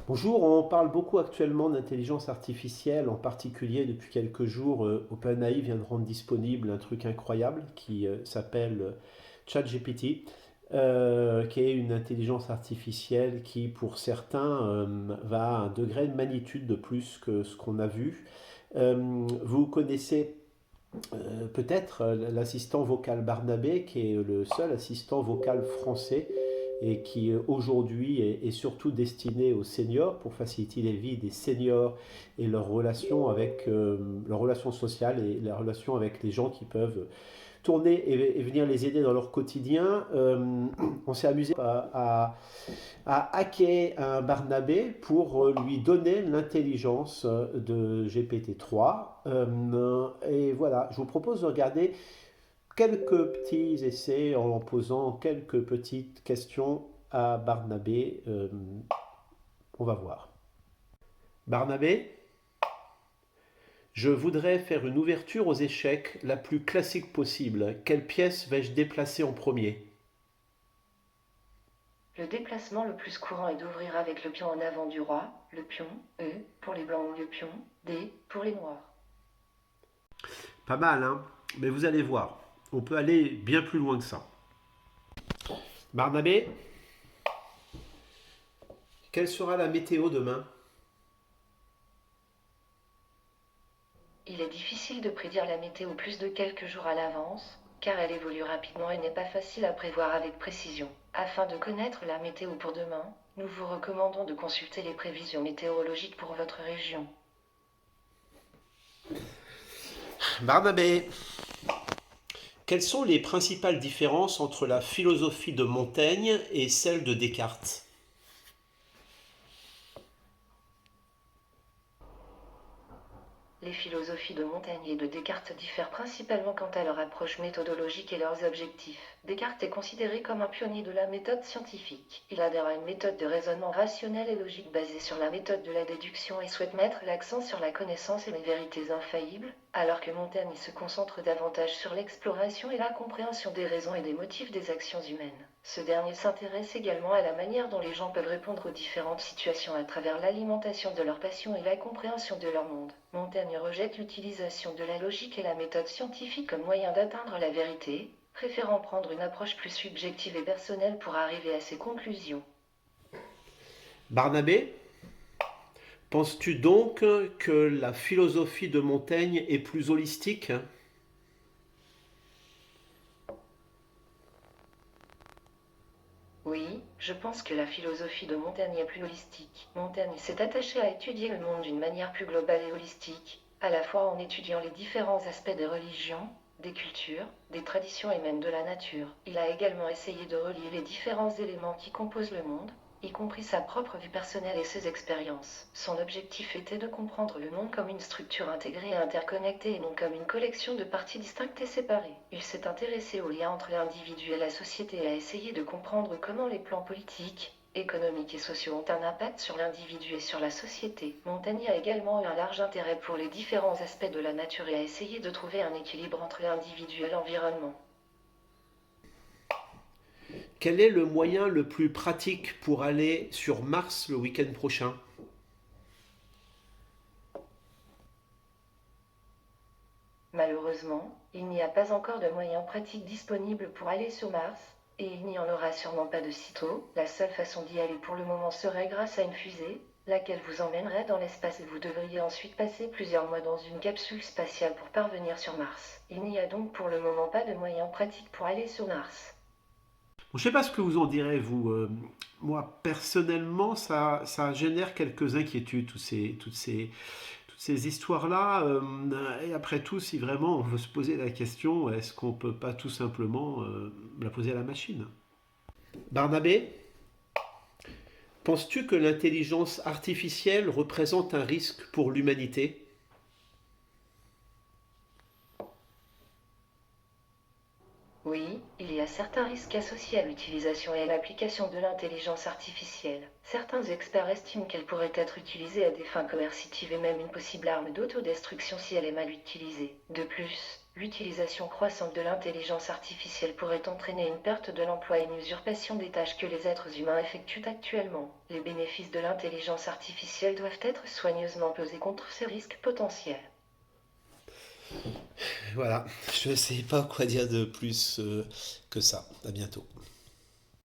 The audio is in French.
Bonjour, on parle beaucoup actuellement d'intelligence artificielle, en particulier depuis quelques jours, OpenAI vient de rendre disponible un truc incroyable qui s'appelle ChatGPT, qui est une intelligence artificielle qui, pour certains, va à un degré de magnitude de plus que ce qu'on a vu. Vous connaissez peut-être l'assistant vocal Barnabé, qui est le seul assistant vocal français et qui aujourd'hui est surtout destiné aux seniors pour faciliter les vies des seniors et leurs relations avec leurs relations sociales et leurs relations avec les gens qui peuvent tourner et venir les aider dans leur quotidien. On s'est amusé à hacker un Barnabé pour lui donner l'intelligence de GPT-3. Et voilà, je vous propose de regarder quelques petits essais en posant quelques petites questions à Barnabé. On va voir. Barnabé, je voudrais faire une ouverture aux échecs la plus classique possible. Quelle pièce vais-je déplacer en premier? Le déplacement le plus courant est d'ouvrir avec le pion en avant du roi, le pion E pour les blancs ou le pion D pour les noirs. Pas mal, hein? Mais vous allez voir, on peut aller bien plus loin que ça. Barnabé, quelle sera la météo demain? Il est difficile de prédire la météo plus de quelques jours à l'avance, car elle évolue rapidement et n'est pas facile à prévoir avec précision. Afin de connaître la météo pour demain, nous vous recommandons de consulter les prévisions météorologiques pour votre région. Barnabé, quelles sont les principales différences entre la philosophie de Montaigne et celle de Descartes? Les philosophies de Montaigne et de Descartes diffèrent principalement quant à leur approche méthodologique et leurs objectifs. Descartes est considéré comme un pionnier de la méthode scientifique. Il adhère à une méthode de raisonnement rationnel et logique basée sur la méthode de la déduction et souhaite mettre l'accent sur la connaissance et les vérités infaillibles, alors que Montaigne se concentre davantage sur l'exploration et la compréhension des raisons et des motifs des actions humaines. Ce dernier s'intéresse également à la manière dont les gens peuvent répondre aux différentes situations à travers l'alimentation de leurs passions et la compréhension de leur monde. Montaigne rejette l'utilisation de la logique et la méthode scientifique comme moyen d'atteindre la vérité, préférant prendre une approche plus subjective et personnelle pour arriver à ses conclusions. Barnabé, penses-tu donc que la philosophie de Montaigne est plus holistique? Oui, je pense que la philosophie de Montaigne est plus holistique. Montaigne s'est attaché à étudier le monde d'une manière plus globale et holistique, à la fois en étudiant les différents aspects des religions, des cultures, des traditions et même de la nature. Il a également essayé de relier les différents éléments qui composent le monde, y compris sa propre vie personnelle et ses expériences. Son objectif était de comprendre le monde comme une structure intégrée et interconnectée et non comme une collection de parties distinctes et séparées. Il s'est intéressé aux liens entre l'individu et la société et a essayé de comprendre comment les plans politiques, économiques et sociaux ont un impact sur l'individu et sur la société. Montaigne a également eu un large intérêt pour les différents aspects de la nature et a essayé de trouver un équilibre entre l'individu et l'environnement. Quel est le moyen le plus pratique pour aller sur Mars le week-end prochain? Malheureusement, il n'y a pas encore de moyens pratiques disponibles pour aller sur Mars, et il n'y en aura sûrement pas de sitôt. La seule façon d'y aller pour le moment serait grâce à une fusée, laquelle vous emmènerait dans l'espace et vous devriez ensuite passer plusieurs mois dans une capsule spatiale pour parvenir sur Mars. Il n'y a donc pour le moment pas de moyens pratiques pour aller sur Mars. Bon, je ne sais pas ce que vous en direz, vous. Moi, personnellement, ça génère quelques inquiétudes, toutes ces histoires-là. Et après tout, si vraiment on veut se poser la question, est-ce qu'on ne peut pas tout simplement la poser à la machine? Barnabé, penses-tu que l'intelligence artificielle représente un risque pour l'humanité? Oui, il y a certains risques associés à l'utilisation et à l'application de l'intelligence artificielle. Certains experts estiment qu'elle pourrait être utilisée à des fins coercitives et même une possible arme d'autodestruction si elle est mal utilisée. De plus, l'utilisation croissante de l'intelligence artificielle pourrait entraîner une perte de l'emploi et une usurpation des tâches que les êtres humains effectuent actuellement. Les bénéfices de l'intelligence artificielle doivent être soigneusement pesés contre ces risques potentiels. Voilà, je ne sais pas quoi dire de plus que ça. À bientôt.